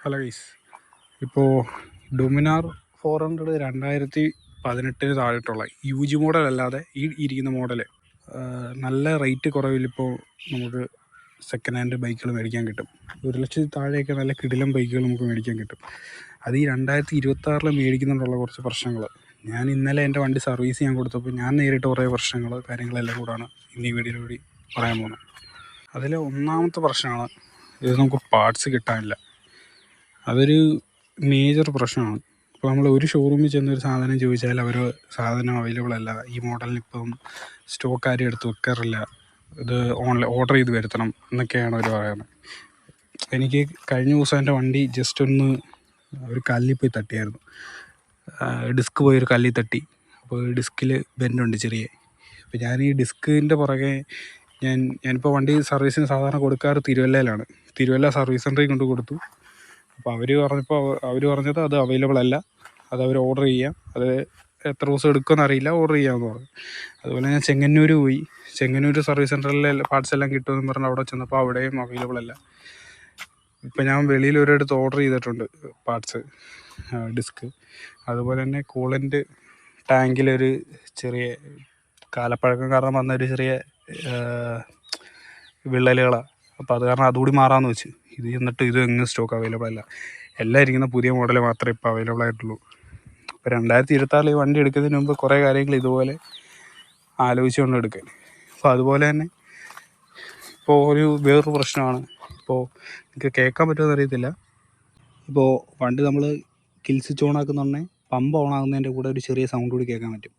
Hello guys, ഇപ്പോൾ Dominar 400 2018 താഴെട്ടുള്ള UG model അല്ലാതെ ഈ ഇരിക്കുന്ന മോഡൽ നല്ല റേറ്റ് കുറവിലിപ്പോൾ നമുക്ക് സെക്കൻഡ് ഹാൻഡ് ബൈക്കുകൾ മേടിക്കാൻ കിട്ടും. 1,00,000 താഴെയൊക്കെ നല്ല കിടിലം ബൈക്കുകൾ നമുക്ക് മേടിക്കാൻ കിട്ടും. അത് ഈ 2026 മേടിക്കുന്നുണ്ടുള്ള കുറച്ച് പ്രശ്നങ്ങൾ. ഞാൻ ഇന്നലെ എൻ്റെ വണ്ടി സർവീസ് ചെയ്യാൻ കൊടുത്തപ്പോൾ ഞാൻ നേരിട്ട് കുറേ പ്രശ്നങ്ങൾ കാര്യങ്ങളെല്ലാം കൂടാണ് ഇന്ന് ഈ വീഡിയോയിലൂടെ പറയാൻ പോകുന്നത്. അതിൽ ഒന്നാമത്തെ പ്രശ്നമാണ് ഇത് നമുക്ക് പാർട്സ് കിട്ടാനില്ല. അതൊരു മേജർ പ്രശ്നമാണ്. ഇപ്പോൾ നമ്മൾ ഒരു ഷോറൂമിൽ ചെന്നൊരു സാധനം ചോദിച്ചാൽ അവർ സാധനം അവൈലബിൾ അല്ല, ഈ മോഡലിന് ഇപ്പം സ്റ്റോക്ക് ആരും എടുത്ത് വെക്കാറില്ല, ഇത് ഓർഡർ ചെയ്ത് വരുത്തണം എന്നൊക്കെയാണ് അവർ പറയുന്നത്. എനിക്ക് കഴിഞ്ഞ ദിവസം എൻ്റെ വണ്ടി ജസ്റ്റ് ഒന്ന് ഒരു കല്ലിൽ പോയി തട്ടിയായിരുന്നു. ഡിസ്ക് പോയി ഒരു കല്ലിൽ തട്ടി. അപ്പോൾ ഡിസ്കിൽ ബെൻഡുണ്ട് ചെറിയ. അപ്പോൾ ഞാൻ ഈ ഡിസ്കിൻ്റെ പുറകെ ഞാനിപ്പോൾ വണ്ടി സർവീസിന് സാധാരണ കൊടുക്കാറ് തിരുവല്ലയിലാണ്. തിരുവല്ല സർവീസ് സെൻ്ററിൽ കൊണ്ട് കൊടുത്തു. അപ്പോൾ അവർ പറഞ്ഞത് അത് അവൈലബിൾ അല്ല, അത് അവർ ഓർഡർ ചെയ്യാം, അത് എത്ര ദിവസം എടുക്കുമെന്ന് അറിയില്ല, ഓർഡർ ചെയ്യാമെന്ന് പറഞ്ഞു. അതുപോലെ ഞാൻ ചെങ്ങന്നൂർ പോയി. ചെങ്ങന്നൂർ സർവീസ് സെൻ്ററിലെ പാർട്സ് എല്ലാം കിട്ടുമെന്ന് പറഞ്ഞ് അവിടെ ചെന്നപ്പോൾ അവിടെയും അവൈലബിൾ അല്ല. ഇപ്പം ഞാൻ വെളിയിൽ ഒരിടത്ത് ഓർഡർ ചെയ്തിട്ടുണ്ട് പാർട്സ്, ഡിസ്ക്. അതുപോലെ തന്നെ കൂളൻ്റ് ടാങ്കിലൊരു ചെറിയ കാലപ്പഴക്കം കാരണം വന്നൊരു ചെറിയ വിള്ളലുകളാണ്. അപ്പോൾ അത് കാരണം അതുകൂടി മാറാമെന്ന് വെച്ച്. എന്നിട്ട് ഇത് എങ്ങും സ്റ്റോക്ക് അവൈലബിൾ അല്ല. എല്ലാം ഇരിക്കുന്ന പുതിയ മോഡൽ മാത്രമേ ഇപ്പോൾ അവൈലബിൾ ആയിട്ടുള്ളൂ. ഇപ്പോൾ 2026 ഈ വണ്ടി എടുക്കുന്നതിന് മുമ്പ് കുറേ കാര്യങ്ങൾ ഇതുപോലെ ആലോചിച്ചുകൊണ്ട് എടുക്കാൻ. അപ്പോൾ അതുപോലെ തന്നെ ഇപ്പോൾ വേറൊരു പ്രശ്നമാണ്. ഇപ്പോൾ എനിക്ക് കേൾക്കാൻ പറ്റുമെന്ന് അറിയത്തില്ല. ഇപ്പോൾ വണ്ടി നമ്മൾ കിൽ സ്വിച്ച് ഓൺ ആക്കുന്നുണ്ടെ പമ്പ് ഓൺ ആകുന്നതിൻ്റെ കൂടെ ഒരു ചെറിയ സൗണ്ട് കൂടി കേൾക്കാൻ പറ്റും.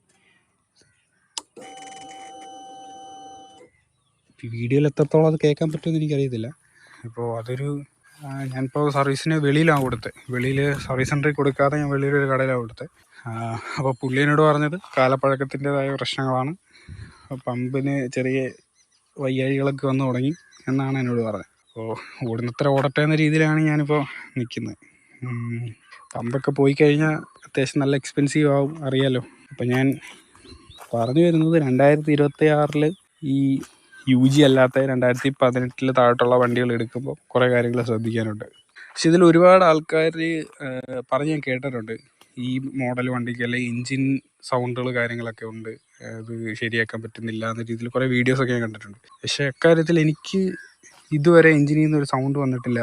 വീഡിയോയിൽ എത്രത്തോളം അത് കേൾക്കാൻ പറ്റുമെന്ന് എനിക്കറിയത്തില്ല. ഇപ്പോൾ ഞാനിപ്പോൾ സർവീസിന് വെളിയിലാണ് കൊടുത്തത്. വെളിയിൽ സർവീസ് സെൻ്ററിൽ കൊടുക്കാതെ ഞാൻ വെളിയിലൊരു കടയിലാണ് കൊടുത്തത്. അപ്പോൾ പുള്ളിയോട് പറഞ്ഞത് കാലപ്പഴക്കത്തിൻ്റെതായ പ്രശ്നങ്ങളാണ്, പമ്പിന് ചെറിയ വയ്യാഴികളൊക്കെ വന്നു തുടങ്ങി എന്നാണ് എന്നോട് പറഞ്ഞത്. അപ്പോൾ ഓടുന്നത്ര ഓടട്ടെ എന്ന രീതിയിലാണ് ഞാനിപ്പോൾ നിൽക്കുന്നത്. പമ്പൊക്കെ പോയി കഴിഞ്ഞാൽ അത്യാവശ്യം നല്ല എക്സ്പെൻസീവ് ആവും, അറിയാമല്ലോ. അപ്പോൾ ഞാൻ പറഞ്ഞു വരുന്നത് 2026 ഈ UG അല്ലാത്ത 2018 താഴോട്ടുള്ള വണ്ടികൾ എടുക്കുമ്പോൾ കുറേ കാര്യങ്ങൾ ശ്രദ്ധിക്കാനുണ്ട്. പക്ഷെ ഇതിൽ ഒരുപാട് ആൾക്കാർ പറഞ്ഞ് ഞാൻ കേട്ടിട്ടുണ്ട്, ഈ മോഡൽ വണ്ടിക്ക് അല്ലെങ്കിൽ എൻജിൻ സൗണ്ടുകൾ കാര്യങ്ങളൊക്കെ ഉണ്ട്, അത് ശരിയാക്കാൻ പറ്റുന്നില്ല എന്ന രീതിയിൽ കുറേ വീഡിയോസൊക്കെ ഞാൻ കണ്ടിട്ടുണ്ട്. പക്ഷേ അക്കാര്യത്തിൽ എനിക്ക് ഇതുവരെ എൻജിനിൽ നിന്നൊരു സൗണ്ട് വന്നിട്ടില്ല.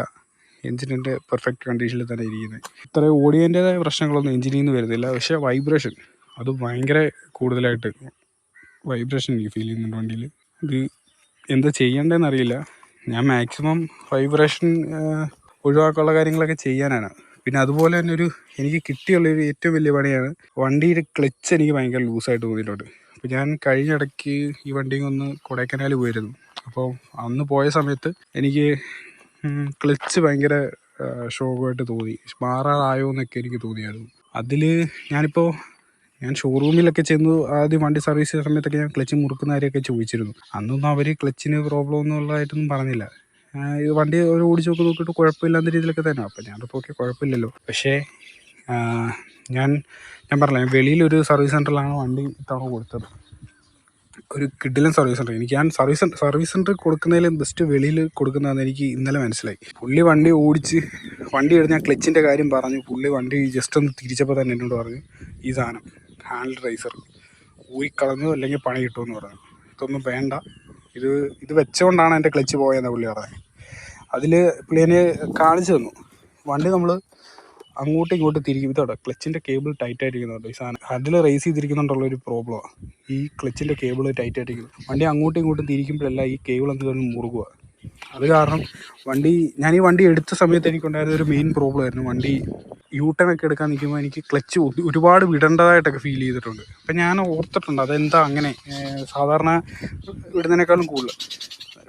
എൻജിനിൻ്റെ പെർഫെക്റ്റ് കണ്ടീഷനിൽ തന്നെ ഇരിക്കുന്നത്. ഇത്ര ഓഡിയോൻ്റേതായ പ്രശ്നങ്ങളൊന്നും എൻജിനിൽ നിന്ന് വരുന്നില്ല. പക്ഷേ വൈബ്രേഷൻ അത് ഭയങ്കര കൂടുതലായിട്ട് വൈബ്രേഷൻ എനിക്ക് ഫീൽ ചെയ്യുന്നുണ്ട് വണ്ടിയിൽ. ഇത് എന്താ ചെയ്യേണ്ടതെന്ന് അറിയില്ല. ഞാൻ മാക്സിമം വൈബ്രേഷൻ ഒഴിവാക്കാനുള്ള കാര്യങ്ങളൊക്കെ ചെയ്യാനാണ്. പിന്നെ അതുപോലെ തന്നെ എനിക്ക് കിട്ടിയുള്ളൊരു ഏറ്റവും വലിയ പണിയാണ് വണ്ടിയുടെ ക്ലച്ച്. എനിക്ക് ഭയങ്കര ലൂസായിട്ട് തോന്നിയിട്ടുണ്ട്. അപ്പോൾ ഞാൻ കഴിഞ്ഞിടയ്ക്ക് ഈ വണ്ടിയിൽ ഒന്ന് കൊടൈക്കനാൽ പോയിരുന്നു. അപ്പോൾ അന്ന് പോയ സമയത്ത് എനിക്ക് ക്ലച്ച് ഭയങ്കര ഷോക്കായിട്ട് തോന്നി. മാറാതായോ എന്നൊക്കെ എനിക്ക് തോന്നിയായിരുന്നു. ഞാൻ ഷോറൂമിലൊക്കെ ചെന്ന് ആദ്യം വണ്ടി സർവീസ് ചെയ്യുന്ന സമയത്തൊക്കെ ഞാൻ ക്ലച്ച് മുറുക്കുന്ന കാര്യമൊക്കെ ചോദിച്ചിരുന്നു. അന്നൊന്നും അവർ ക്ലച്ചിന് പ്രോബ്ലം ഒന്നും ഉള്ളതായിട്ടൊന്നും പറഞ്ഞില്ല. ഇത് വണ്ടി ഓടിച്ച് നോക്കിയിട്ട് കുഴപ്പമില്ലാത്ത രീതിയിലൊക്കെ തന്നെ. അപ്പോൾ ഞാനിപ്പോൾ ഓക്കെ കുഴപ്പമില്ലല്ലോ. പക്ഷേ ഞാൻ പറഞ്ഞില്ല, വെളിയിലൊരു സർവീസ് സെൻ്ററിലാണ് വണ്ടി ഇത്തവണ കൊടുത്തത്. ഒരു കിടിലൻ സർവീസ് സെൻ്റർ. ഞാൻ സർവീസ് സെൻ്ററിൽ കൊടുക്കുന്നതിലും ബെസ്റ്റ് വെളിയിൽ കൊടുക്കുന്നതെന്ന് എനിക്ക് ഇന്നലെ മനസ്സിലായി. പുള്ളി വണ്ടി എടുത്ത് ഞാൻ ക്ലച്ചിൻ്റെ കാര്യം പറഞ്ഞു. പുള്ളി വണ്ടി ജസ്റ്റ് ഒന്ന് തിരിച്ചപ്പോൾ തന്നെ എന്നോട് പറഞ്ഞു, ഈ സാധനം ഹാൻഡിൽ റൈസർ ഊരിക്കളഞ്ഞു അല്ലെങ്കിൽ പണി കിട്ടുമെന്ന് പറഞ്ഞു. ഇതൊന്നും വേണ്ട, ഇത് വെച്ചുകൊണ്ടാണ് എൻ്റെ ക്ലച്ച് പോയതെന്ന് പുള്ളി പറഞ്ഞത്. അതിൽ പുള്ളി എന്നെ കാണിച്ചു തന്നു. വണ്ടി നമ്മൾ അങ്ങോട്ടും ഇങ്ങോട്ടും തിരിക്കും. ഇതോടെ ക്ലച്ചിൻ്റെ കേബിൾ ടൈറ്റായിട്ടിരിക്കുന്നുണ്ട്. ഈ സാധനം ഹാൻഡിൽ റേസ് ചെയ്തിരിക്കുന്നുണ്ടുള്ളൊരു പ്രോബ്ലമാണ്. ഈ ക്ലച്ചിൻ്റെ കേബിൾ ടൈറ്റായിട്ടിരിക്കുന്നു. വണ്ടി അങ്ങോട്ടും ഇങ്ങോട്ടും തിരിക്കുമ്പോഴല്ല ഈ കേബിൾ എന്തുകൊണ്ട് മുറുകുക. അത് കാരണം ഞാൻ ഈ വണ്ടി എടുത്ത സമയത്ത് എനിക്കുണ്ടായിരുന്ന ഒരു മെയിൻ പ്രോബ്ലം ആയിരുന്നു. വണ്ടി യൂട്ടേണൊക്കെ എടുക്കാൻ നിൽക്കുമ്പോൾ എനിക്ക് ക്ലച്ച് ഒരുപാട് വിടേണ്ടതായിട്ടൊക്കെ ഫീൽ ചെയ്തിട്ടുണ്ട്. അപ്പം ഞാൻ ഓർത്തിട്ടുണ്ട് അതെന്താ അങ്ങനെ, സാധാരണ വിടുന്നതിനേക്കാളും കൂടുതൽ.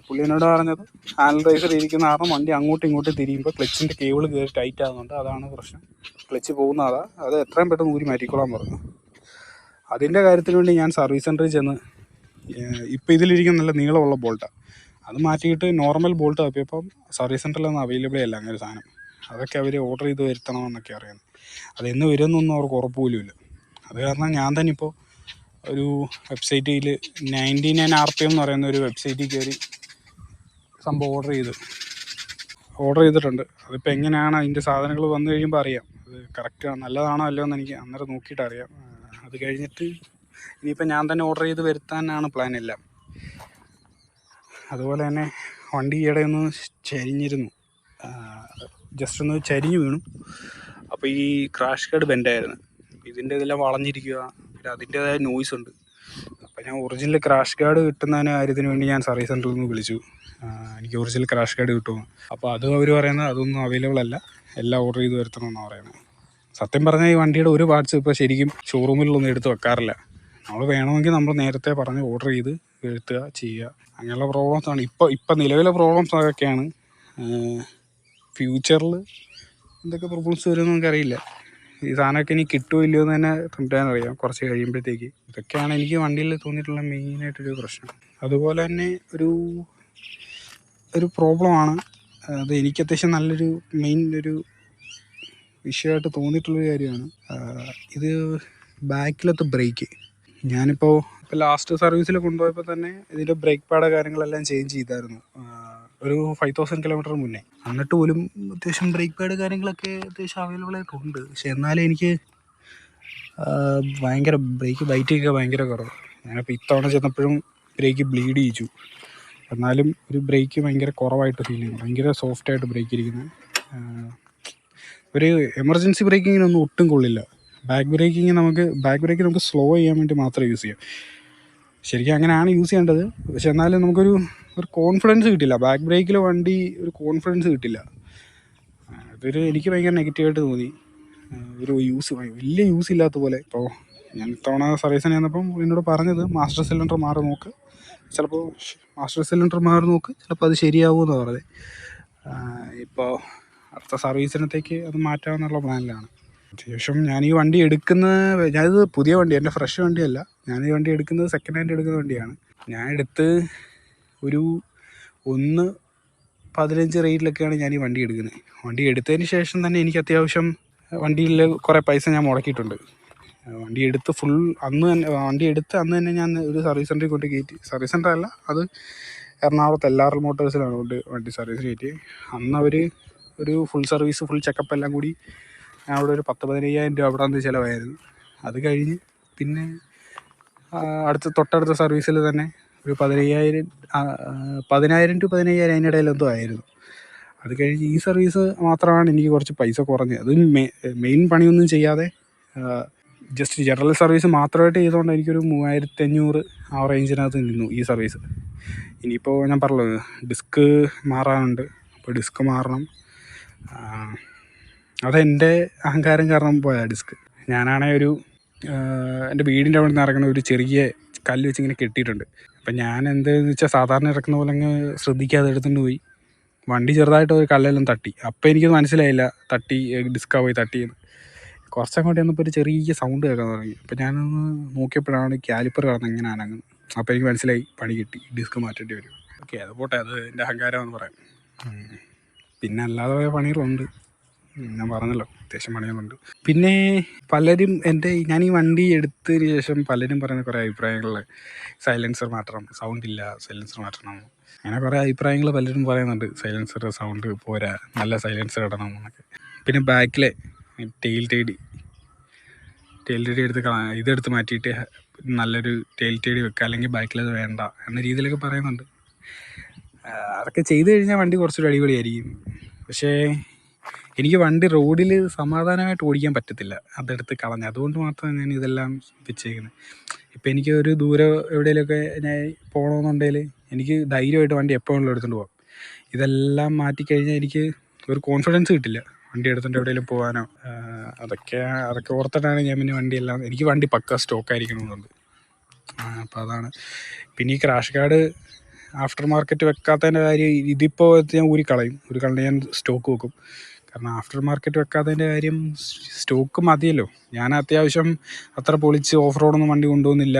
പുള്ളി എന്നോട് പറഞ്ഞത് ഹാൻഡിൽ റൈസർ ഇരിക്കുന്ന കാരണം വണ്ടി അങ്ങോട്ടും ഇങ്ങോട്ടും തിരിയുമ്പോൾ ക്ലച്ചിൻ്റെ കേബിൾ കയറി ടൈറ്റ് ആകുന്നുണ്ട്, അതാണ് പ്രശ്നം. ക്ലച്ച് പോകുന്നതാ, അത് എത്രയും പെട്ടെന്ന് ഊരി മാറ്റിക്കോളാൻ പറഞ്ഞു. അതിൻ്റെ കാര്യത്തിന് വേണ്ടി ഞാൻ സർവീസ് സെൻ്ററിൽ ചെന്ന് ഇപ്പോൾ ഇതിലിരിക്കുന്ന നല്ല നീളമുള്ള ബോൾട്ടാണ്, അത് മാറ്റിയിട്ട് നോർമൽ ബോൾട്ട് തപ്പിയപ്പം സർവീസ് സെൻ്ററിലൊന്നും അവൈലബിൾ അല്ല അങ്ങനെ ഒരു സാധനം. അതൊക്കെ അവർ ഓർഡർ ചെയ്ത് വരുത്തണമെന്നൊക്കെ അറിയാം. അതെന്ന് വരുമെന്നൊന്നും അവർക്ക് ഉറപ്പ് പോലുമില്ല. അത് കാരണം ഞാൻ തന്നെ ഇപ്പോൾ ഒരു വെബ്സൈറ്റിൽ 99 RPM എന്ന് പറയുന്ന ഒരു വെബ്സൈറ്റിൽ കയറി സംഭവം ഓർഡർ ചെയ്ത് ഓർഡർ ചെയ്തിട്ടുണ്ട്. അതിപ്പോൾ എങ്ങനെയാണ് അതിൻ്റെ സാധനങ്ങൾ വന്നു കഴിയുമ്പോൾ അറിയാം. അത് കറക്റ്റ് നല്ലതാണോ അല്ലയോ എന്ന് എനിക്ക് അന്നേരം നോക്കിയിട്ട് അറിയാം. അത് കഴിഞ്ഞിട്ട് ഇനിയിപ്പോൾ ഞാൻ തന്നെ ഓർഡർ ചെയ്ത് വരുത്താനാണ് പ്ലാൻ എല്ലാം. അതുപോലെ തന്നെ വണ്ടി ഈയിടെ ഒന്ന് ചരിഞ്ഞിരുന്നു, ജസ്റ്റ് ഒന്ന് ചരിഞ്ഞു വീണു. അപ്പോൾ ഈ ക്രാഷ് ഗാർഡ് ബെൻഡായിരുന്നു. ഇതിൻ്റെ ഇതെല്ലാം വളഞ്ഞിരിക്കുക, പിന്നെ അതിൻ്റേതായ നോയ്സ് ഉണ്ട്. അപ്പോൾ ഞാൻ ഒറിജിനൽ ക്രാഷ് ഗാർഡ് കിട്ടുന്നതിന് കാര്യത്തിന് വേണ്ടി ഞാൻ സർവീസ് സെൻറ്ററിൽ നിന്ന് വിളിച്ചു, എനിക്ക് ഒറിജിനൽ ക്രാഷ് ഗാർഡ് കിട്ടുമോ. അപ്പോൾ അത് അവർ പറയുന്നത് അതൊന്നും അവൈലബിൾ അല്ല, എല്ലാം ഓർഡർ ചെയ്ത് വരുത്തണമെന്നാണ് പറയുന്നത്. സത്യം പറഞ്ഞാൽ ഈ വണ്ടിയുടെ ഒരു പാർട്സ് ഇപ്പോൾ ശരിക്കും ഷോറൂമിലൊന്നും എടുത്ത് വെക്കാറില്ല. നമ്മൾ വേണമെങ്കിൽ നമ്മൾ നേരത്തെ പറഞ്ഞ് ഓർഡർ ചെയ്ത് വരുത്തുക ചെയ്യുക, അങ്ങനെയുള്ള പ്രോബ്ലംസാണ് ഇപ്പം നിലവിലെ പ്രോബ്ലംസ് അതൊക്കെയാണ്. ഫ്യൂച്ചറിൽ എന്തൊക്കെ പ്രോബ്ലംസ് വരുമെന്ന് നമുക്കറിയില്ല. ഈ സാധനമൊക്കെ ഇനി കിട്ടുമോ ഇല്ലയോ എന്ന് തന്നെ അറിയാം കുറച്ച് കഴിയുമ്പോഴത്തേക്ക്. ഇതൊക്കെയാണ് എനിക്ക് വണ്ടിയിൽ തോന്നിയിട്ടുള്ള മെയിനായിട്ടൊരു പ്രശ്നം. അതുപോലെ തന്നെ ഒരു പ്രോബ്ലമാണ് അത്, എനിക്ക് അത്യാവശ്യം നല്ലൊരു ഒരു വിഷയമായിട്ട് തോന്നിയിട്ടുള്ളൊരു കാര്യമാണ് ഇത്, ബാക്കിലത്തെ ബ്രേക്ക്. ഞാനിപ്പോൾ ലാസ്റ്റ് സർവീസിൽ കൊണ്ടുപോയപ്പോൾ തന്നെ ഇതിൻ്റെ ബ്രേക്ക് പാഡ് കാര്യങ്ങളെല്ലാം ചേഞ്ച് ചെയ്തായിരുന്നു, ഒരു 5000 കിലോമീറ്റർ മുന്നേ. എന്നിട്ട് പോലും അത്യാവശ്യം ബ്രേക്ക് പാഡ് കാര്യങ്ങളൊക്കെ അത്യാവശ്യം അവൈലബിൾ ആയിട്ടുണ്ട്. പക്ഷെ എന്നാലും എനിക്ക് ഭയങ്കര ബ്രേക്ക് ബൈറ്റൊക്കെ ഭയങ്കര കുറവ്. ഞാനിപ്പോൾ ഇത്തവണ ചെന്നപ്പോഴും ബ്രേക്ക് ബ്ലീഡ് ചെയ്യിച്ചു. എന്നാലും ഒരു ബ്രേക്ക് ഭയങ്കര കുറവായിട്ട് ഫീൽ ചെയ്യുന്നു, ഭയങ്കര സോഫ്റ്റായിട്ട് ബ്രേക്ക് ഇരിക്കുന്നത്. ഒരു എമർജൻസി ബ്രേക്കിങ്ങിനൊന്നും ഒട്ടും കൊള്ളില്ല. ബാക്ക് ബ്രേക്ക് നമുക്ക് സ്ലോ ചെയ്യാൻ വേണ്ടി മാത്രമേ യൂസ് ചെയ്യാം. ശരിക്കും അങ്ങനെയാണ് യൂസ് ചെയ്യേണ്ടത്. പക്ഷെ എന്നാലും നമുക്കൊരു കോൺഫിഡൻസ് കിട്ടില്ല ബാക്ക് ബ്രേക്കിൽ. വണ്ടി ഒരു കോൺഫിഡൻസ് കിട്ടില്ല. എനിക്ക് ഭയങ്കര നെഗറ്റീവായിട്ട് തോന്നി. വലിയ യൂസ് ഇല്ലാത്ത പോലെ. ഇപ്പോൾ ഞാൻ ഇത്തവണ സർവീസിന് ചെന്നപ്പം എന്നോട് പറഞ്ഞത് മാസ്റ്റർ സിലിണ്ടർ മാറി നോക്ക്, ചിലപ്പോൾ അത് ശരിയാവുമെന്ന് പറഞ്ഞത്. ഇപ്പോൾ അടുത്ത സർവീസിനത്തേക്ക് അത് മാറ്റാമെന്നുള്ള പ്ലാനിലാണ്. അത്യാവശ്യം ഞാൻ ഈ വണ്ടി ഞാനിത് പുതിയ വണ്ടി, എൻ്റെ ഫ്രഷ് വണ്ടിയല്ല. ഞാൻ ഈ വണ്ടി എടുക്കുന്നത് സെക്കൻഡ് ഹാൻഡ് എടുക്കുന്ന വണ്ടിയാണ്. ഞാൻ ഒരു 1.15 റേറ്റിലൊക്കെയാണ് ഞാൻ ഈ വണ്ടി എടുക്കുന്നത്. വണ്ടി എടുത്തതിന് ശേഷം തന്നെ എനിക്ക് അത്യാവശ്യം വണ്ടിയിൽ കുറേ പൈസ ഞാൻ മുടക്കിയിട്ടുണ്ട്. വണ്ടി എടുത്ത് അന്ന് തന്നെ ഞാൻ ഒരു സർവീസ് സെൻറ്ററിൽ കൊണ്ട് കയറ്റി. സർവീസ് സെൻ്റർ അല്ല, അത് എറണാകുളത്ത് LRL മോട്ടോഴ്സിലാണ് വണ്ടി സർവീസ് കയറ്റി. അന്ന് അവർ ഒരു ഫുൾ സർവീസ്, ഫുൾ ചെക്കപ്പ് എല്ലാം കൂടി അവിടെ ഒരു 10-15,000 രൂപ അവിടെ നിന്ന് ചിലവായിരുന്നു. അത് കഴിഞ്ഞ് പിന്നെ തൊട്ടടുത്ത സർവീസിൽ തന്നെ ഒരു 10,000 to 15,000 അതിനിടയിൽ എന്തോ ആയിരുന്നു. അത് കഴിഞ്ഞ് ഈ സർവീസ് മാത്രമാണ് എനിക്ക് കുറച്ച് പൈസ കുറഞ്ഞത്. അത് മെയിൻ പണിയൊന്നും ചെയ്യാതെ ജസ്റ്റ് ജനറൽ സർവീസ് മാത്രമായിട്ട് ചെയ്തുകൊണ്ട് എനിക്കൊരു 3,500 ആ റേഞ്ചിനകത്ത് നിന്നു ഈ സർവീസ്. ഇനിയിപ്പോൾ ഞാൻ പറഞ്ഞല്ലോ ഡിസ്ക് മാറാനുണ്ട്, അപ്പോൾ ഡിസ്ക് മാറണം. അതെൻ്റെ അഹങ്കാരം കാരണം പോയ ഡിസ്ക്. ഞാനാണെങ്കിൽ എൻ്റെ വീടിൻ്റെ അവിടെ നിന്ന് ഇറങ്ങുന്ന ഒരു ചെറിയ കല്ല് വെച്ച് ഇങ്ങനെ കെട്ടിയിട്ടുണ്ട്. അപ്പം ഞാൻ എന്താണെന്ന് വെച്ചാൽ സാധാരണ ഇറക്കുന്ന പോലെ അങ്ങ് ശ്രദ്ധിക്കാതെ എടുത്തുകൊണ്ട് പോയി വണ്ടി ചെറുതായിട്ട് ഒരു കല്ലെല്ലാം തട്ടി. അപ്പോൾ എനിക്കത് മനസ്സിലായില്ല ഡിസ്കാ പോയി തട്ടിയെന്ന്. കുറച്ചങ്ങോട്ട് ചെന്നപ്പോൾ ഒരു ചെറിയ സൗണ്ട് കേൾക്കാൻ തുടങ്ങി. അപ്പോൾ ഞാനൊന്ന് നോക്കിയപ്പോഴാണ് കാലിപ്പർ കിടന്ന് ഇങ്ങനെ അനങ്ങുന്നത്. അപ്പോൾ എനിക്ക് മനസ്സിലായി പണി കിട്ടി, ഡിസ്ക് മാറ്റേണ്ടി വരും. ഓക്കെ, അത് പോട്ടെ, അത് എൻ്റെ അഹങ്കാരമെന്ന് പറയാം. പിന്നെ അല്ലാതെ പണികളുണ്ട്, ഞാൻ പറഞ്ഞല്ലോ അത്യാവശ്യം പണികളുണ്ട്. പിന്നെ പലരും ഞാൻ ഈ വണ്ടി എടുത്തതിന് ശേഷം പലരും പറയുന്ന കുറേ അഭിപ്രായങ്ങൾ, സൈലൻസർ മാറ്റണം, സൗണ്ടില്ല, സൈലൻസർ മാറ്റണം, അങ്ങനെ കുറേ അഭിപ്രായങ്ങൾ പലരും പറയുന്നുണ്ട്. സൈലൻസർ സൗണ്ട് പോരാ, നല്ല സൈലൻസർ ഇടണം എന്നൊക്കെ. പിന്നെ ബാക്കിലെ ടെയിൽ ടേഡി ഇതെടുത്ത് മാറ്റിയിട്ട് നല്ലൊരു ടെയിൽ ടേഡി വെക്കുക, അല്ലെങ്കിൽ ബാക്കിലത് വേണ്ട എന്ന രീതിയിലൊക്കെ പറയുന്നുണ്ട്. അതൊക്കെ ചെയ്ത് കഴിഞ്ഞാൽ വണ്ടി കുറച്ചൊരു അടിപൊളിയായിരിക്കും. പക്ഷേ എനിക്ക് വണ്ടി റോഡിൽ സമാധാനമായിട്ട് ഓടിക്കാൻ പറ്റത്തില്ല, അതെടുത്ത് കളഞ്ഞ്. അതുകൊണ്ട് മാത്രമാണ് ഞാൻ ഇതെല്ലാം വെച്ചേക്കുന്നത്. ഇപ്പം എനിക്ക് ഒരു ദൂരം എവിടെയെങ്കിലുമൊക്കെ ഞാൻ പോകണമെന്നുണ്ടെങ്കിൽ എനിക്ക് ധൈര്യമായിട്ട് വണ്ടി എപ്പോഴും എടുത്തുകൊണ്ട് പോകാം. ഇതെല്ലാം മാറ്റിക്കഴിഞ്ഞാൽ എനിക്ക് ഒരു കോൺഫിഡൻസ് കിട്ടില്ല വണ്ടി എടുത്തുകൊണ്ട് എവിടെയെങ്കിലും പോകാനോ. അതൊക്കെ ഓർത്തിട്ടാണ് ഞാൻ പിന്നെ എനിക്ക് വണ്ടി പക്ക സ്റ്റോക്കായിരിക്കണമെന്നുണ്ട്. അപ്പോൾ അതാണ്. പിന്നെ ഈ ക്രാഷ് ഗാർഡ് ആഫ്റ്റർ മാർക്കറ്റ് വെക്കാത്തതിൻ്റെ കാര്യം, ഇതിപ്പോൾ ഞാൻ ഊരിക്കളയും, ഞാൻ സ്റ്റോക്ക് വെക്കും. കാരണം ആഫ്റ്റർ മാർക്കറ്റ് വെക്കാത്തതിൻ്റെ കാര്യം, സ്റ്റോക്ക് മതിയല്ലോ. ഞാൻ അത്യാവശ്യം അത്ര പൊളിച്ച് ഓഫ് റോഡൊന്നും വണ്ടി കൊണ്ടുപോകുന്നില്ല,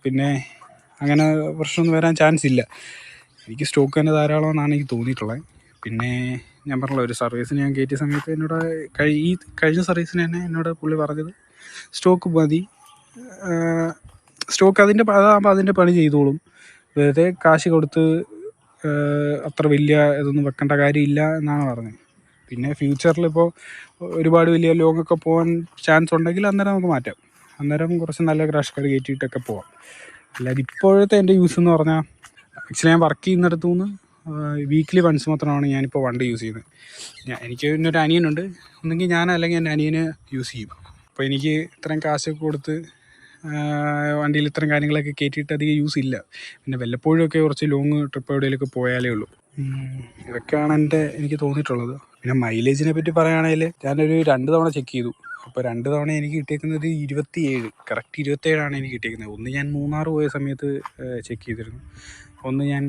പിന്നെ അങ്ങനെ പ്രശ്നമൊന്നും വരാൻ ചാൻസ് ഇല്ല. എനിക്ക് സ്റ്റോക്ക് തന്നെ ധാരാളമെന്നാണ് എനിക്ക് തോന്നിയിട്ടുള്ളത്. പിന്നെ ഞാൻ പറഞ്ഞല്ലോ, ഒരു സർവീസിന് ഞാൻ കയറ്റിയ സമയത്ത് കഴിഞ്ഞ സർവീസിന് തന്നെ എന്നോട് പുള്ളി പറഞ്ഞത് സ്റ്റോക്ക് മതി, സ്റ്റോക്ക് അതാകുമ്പോൾ അതിൻ്റെ പണി ചെയ്തോളും, വെറുതെ കാശ് കൊടുത്ത് അത്ര വലിയ ഇതൊന്നും വെക്കേണ്ട കാര്യമില്ല എന്നാണ് പറഞ്ഞത്. പിന്നെ ഫ്യൂച്ചറിലിപ്പോൾ ഒരുപാട് വലിയ ലോങ്ങൊക്കെ പോകാൻ ചാൻസ് ഉണ്ടെങ്കിൽ അന്നേരം നമുക്ക് മാറ്റാം. അന്നേരം കുറച്ച് നല്ല ക്രാഷ് കാർഡ് കയറ്റിയിട്ടൊക്കെ പോവാം. അല്ലാതെ ഇപ്പോഴത്തെ എൻ്റെ യൂസ് എന്ന് പറഞ്ഞാൽ, ആക്ച്വലി ഞാൻ വർക്ക് ചെയ്യുന്നിടത്തു നിന്ന് വീക്ക്ലി വൺസ് മാത്രമാണ് ഞാനിപ്പോൾ വണ്ടി യൂസ് ചെയ്യുന്നത്. എനിക്ക് പിന്നെ ഒരു അനിയനുണ്ട്. ഒന്നെങ്കിൽ ഞാൻ അല്ലെങ്കിൽ എൻ്റെ അനിയന് യൂസ് ചെയ്യും. അപ്പോൾ എനിക്ക് ഇത്രയും കാശൊക്കെ കൊടുത്ത് വണ്ടിയിൽ ഇത്തരം കാര്യങ്ങളൊക്കെ കയറ്റിയിട്ട് അധികം യൂസ് ഇല്ല. പിന്നെ വല്ലപ്പോഴുമൊക്കെ കുറച്ച് ലോങ് ട്രിപ്പ് എവിടെയെങ്കിലുമൊക്കെ പോയാലേ ഉള്ളൂ. ഇതൊക്കെയാണ് എനിക്ക് തോന്നിയിട്ടുള്ളത്. പിന്നെ മൈലേജിനെ പറ്റി പറയുകയാണെങ്കിൽ ഞാനൊരു 2 തവണ ചെക്ക് ചെയ്തു. അപ്പോൾ 2 തവണ എനിക്ക് കിട്ടിയേക്കുന്നത് 27, കറക്റ്റ് 27 എനിക്ക് കിട്ടിയേക്കുന്നത്. ഒന്ന് ഞാൻ മൂന്നാർ പോയ സമയത്ത് ചെക്ക് ചെയ്തിരുന്നു, ഒന്ന് ഞാൻ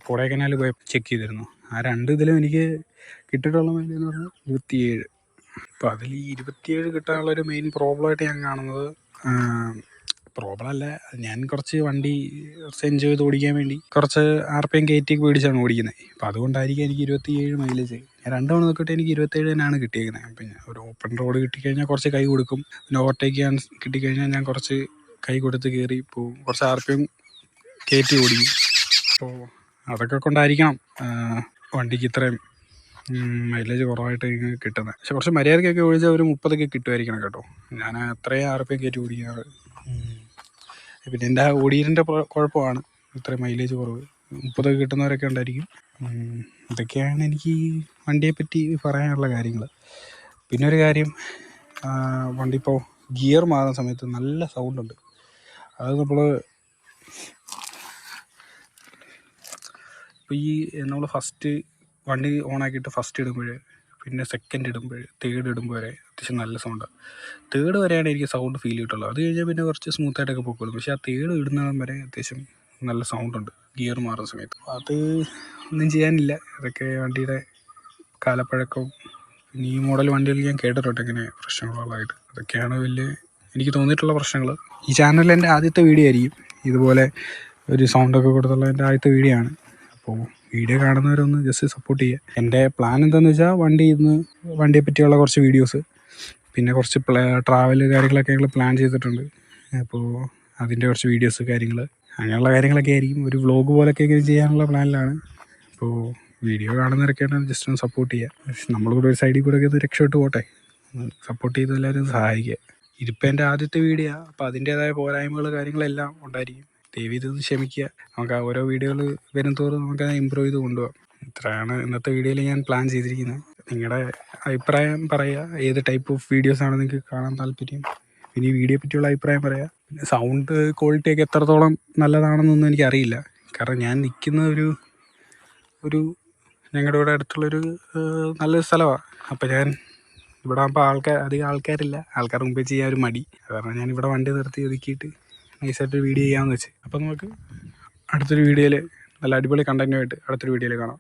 കൊടൈക്കനാൽ പോയി ചെക്ക് ചെയ്തിരുന്നു. ആ 2 ഇതിലും എനിക്ക് കിട്ടിയിട്ടുള്ള മൈലേജ് എന്ന് പറഞ്ഞാൽ 27. അപ്പോൾ അതിൽ ഈ 27 കിട്ടാനുള്ളൊരു മെയിൻ പ്രോബ്ലമായിട്ട് ഞാൻ കാണുന്നത്, പ്രോബ്ലം അല്ല, ഞാൻ കുറച്ച് വണ്ടി കുറച്ച് എൻജോയ് ചെയ്ത് ഓടിക്കാൻ വേണ്ടി കുറച്ച് RPM കയറ്റിയൊക്കെ മേടിച്ചാണ് ഓടിക്കുന്നത്. അപ്പോൾ അതുകൊണ്ടായിരിക്കും എനിക്ക് 27 മൈലേജ്. ഞാൻ 2 തവണ നോക്കിയിട്ട് എനിക്ക് 27 തന്നെയാണ് കിട്ടിയേക്കുന്നത്. പിന്നെ ഒരു ഓപ്പൺ റോഡ് കിട്ടിക്കഴിഞ്ഞാൽ കുറച്ച് കൈ കൊടുക്കും. പിന്നെ ഓവർടേക്ക് ചെയ്യാൻ കിട്ടിക്കഴിഞ്ഞാൽ ഞാൻ കുറച്ച് കൈ കൊടുത്ത് കയറി പോവും, കുറച്ച് RPM കയറ്റി ഓടിക്കും. അപ്പോൾ അതൊക്കെ കൊണ്ടായിരിക്കണം വണ്ടിക്ക് ഇത്രയും മൈലേജ് കുറവായിട്ട് എനിക്ക് കിട്ടുന്നത്. പക്ഷെ കുറച്ച് മര്യാദക്കൊക്കെ ഓടിച്ചാൽ ഒരു 30 കിട്ടുമായിരിക്കണം കേട്ടോ. ഞാൻ അത്രയും RPM കയറ്റി ഓടിക്കാറ്. പിന്നെ എൻ്റെ ആ ഓടിയതിൻ്റെ കുഴപ്പമാണ് ഇത്രയും മൈലേജ് കുറവ്. 30 കിട്ടുന്നവരൊക്കെ ഉണ്ടായിരിക്കും. ഇതൊക്കെയാണ് എനിക്ക് ഈ വണ്ടിയെപ്പറ്റി പറയാനുള്ള കാര്യങ്ങൾ. പിന്നെ ഒരു കാര്യം, വണ്ടി ഇപ്പോൾ ഗിയർ മാറുന്ന സമയത്ത് നല്ല സൗണ്ടുണ്ട്. അത് നമ്മൾ ഇപ്പോൾ നമ്മൾ ഫസ്റ്റ് വണ്ടി ഓണാക്കിയിട്ട് ഫസ്റ്റ് ഇടുമ്പോൾ, പിന്നെ സെക്കൻഡ് ഇടുമ്പോൾ, തേർഡ് ഇടുമ്പോൾ വരെ അത്യാവശ്യം നല്ല സൗണ്ടാണ്. തേർഡ് വരെയാണ് എനിക്ക് സൗണ്ട് ഫീൽ ചെയ്തിട്ടുള്ളൂ. അത് കഴിഞ്ഞാൽ പിന്നെ കുറച്ച് സ്മൂത്തായിട്ടൊക്കെ പോയിക്കോളും. പക്ഷേ ആ തേർഡ് ഇടുന്നിടം വരെ അത്യാവശ്യം നല്ല സൗണ്ടുണ്ട് ഗിയർ മാറുന്ന സമയത്ത്. അത് ഒന്നും ചെയ്യാനില്ല, ഇതൊക്കെ വണ്ടിയുടെ കാലപ്പഴക്കവും പിന്നെ ഈ മോഡൽ വണ്ടികൾ ഞാൻ കേട്ടിട്ടുണ്ട് ഇങ്ങനെ പ്രശ്നങ്ങളുള്ളതായിട്ട്. അതൊക്കെയാണ് വലിയ എനിക്ക് തോന്നിയിട്ടുള്ള പ്രശ്നങ്ങൾ. ഈ ചാനലിൽ എൻ്റെ ആദ്യത്തെ വീഡിയോ ആയിരിക്കും ഇതുപോലെ ഒരു സൗണ്ടൊക്കെ കൊടുത്തുള്ള എൻ്റെ ആദ്യത്തെ വീഡിയോ ആണ്. അപ്പോൾ വീഡിയോ കാണുന്നവരൊന്ന് ജസ്റ്റ് സപ്പോർട്ട് ചെയ്യുക. എൻ്റെ പ്ലാൻ എന്താണെന്ന് വെച്ചാൽ വണ്ടിയെ പറ്റിയുള്ള കുറച്ച് വീഡിയോസ്, പിന്നെ കുറച്ച് ട്രാവൽ കാര്യങ്ങളൊക്കെ ഞങ്ങൾ പ്ലാൻ ചെയ്തിട്ടുണ്ട്. അപ്പോൾ അതിൻ്റെ കുറച്ച് വീഡിയോസ് കാര്യങ്ങൾ അങ്ങനെയുള്ള കാര്യങ്ങളൊക്കെ ആയിരിക്കും. ഒരു വ്ളോഗ് പോലൊക്കെ ചെയ്യാനുള്ള പ്ലാനിലാണ്. അപ്പോൾ വീഡിയോ കാണുന്നവരൊക്കെയാണ് ജസ്റ്റ് ഒന്ന് സപ്പോർട്ട് ചെയ്യുക. നമ്മളിവിടെ ഒരു സൈഡിൽ കൂടെ ഒക്കെ രക്ഷപ്പെട്ട് പോട്ടെ, സപ്പോർട്ട് ചെയ്ത് എല്ലാവരും സഹായിക്കുക. ഇതിപ്പോൾ എൻ്റെ ആദ്യത്തെ വീഡിയോ, അപ്പോൾ അതിൻ്റേതായ പോരായ്മകൾ കാര്യങ്ങളെല്ലാം ഉണ്ടായിരിക്കും. ദയവ് ഇതൊന്ന് ക്ഷമിക്കുക. നമുക്ക് ആ ഓരോ വീഡിയോകൾ വരും തോറും നമുക്കത് ഇമ്പ്രൂവ് ചെയ്ത് കൊണ്ടുപോകാം. ഇത്രയാണ് ഇന്നത്തെ വീഡിയോയിൽ ഞാൻ പ്ലാൻ ചെയ്തിരിക്കുന്നത്. നിങ്ങളുടെ അഭിപ്രായം പറയുക, ഏത് ടൈപ്പ് ഓഫ് വീഡിയോസാണ് നിങ്ങൾക്ക് കാണാൻ താല്പര്യം. പിന്നെ ഈ വീഡിയോ പറ്റിയുള്ള അഭിപ്രായം പറയുക. പിന്നെ സൗണ്ട് ക്വാളിറ്റിയൊക്കെ എത്രത്തോളം നല്ലതാണെന്നൊന്നും എനിക്കറിയില്ല. കാരണം ഞാൻ നിൽക്കുന്ന ഒരു ഞങ്ങളുടെ ഇവിടെ അടുത്തുള്ളൊരു നല്ലൊരു സ്ഥലമാണ്. അപ്പോൾ ഞാൻ ഇവിടെ ആകുമ്പോൾ അധികം ആൾക്കാരില്ല. ആൾക്കാർ മുമ്പേ ചെയ്യാൻ ഒരു മടി, കാരണം ഞാനിവിടെ വണ്ടി നിർത്തി ഒതുക്കിയിട്ട് നൈസായിട്ട് വീഡിയോ ചെയ്യാമെന്ന് വെച്ച്. അപ്പോൾ നമുക്ക് അടുത്തൊരു വീഡിയോയിൽ നല്ല അടിപൊളി കണ്ടൻറ്റുമായിട്ട് അടുത്തൊരു വീഡിയോയിൽ കാണാം.